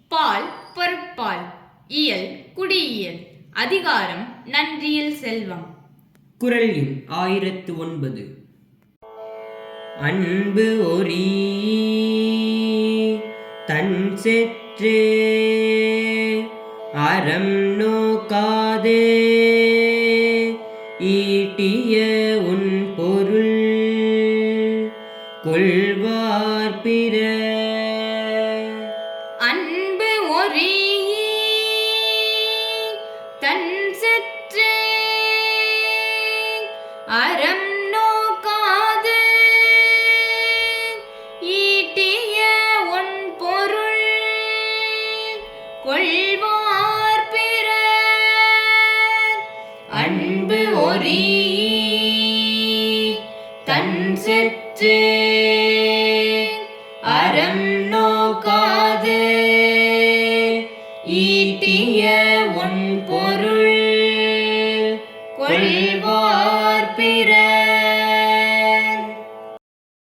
பால் பொருட்பால். இயல் குடியியல். அதிகாரம் நன்றியில் செல்வம். குறள் எண் 1009. அன்பு ஒரீ தன் செற்றே அறம் நோக்காதே ஈட்டிய உன் பொருள் கொள்வார் பிற. அன்பு ஒரீ தன் செற்றே அறம் நோக்காது ஈட்டிய உன் பொருள் கொள்வார் பிற. அன்பு ஒரீ தன் செற்றே அறம் நோக்காது ஈட்டிய உன் பொருள் கொள்வார் பிற.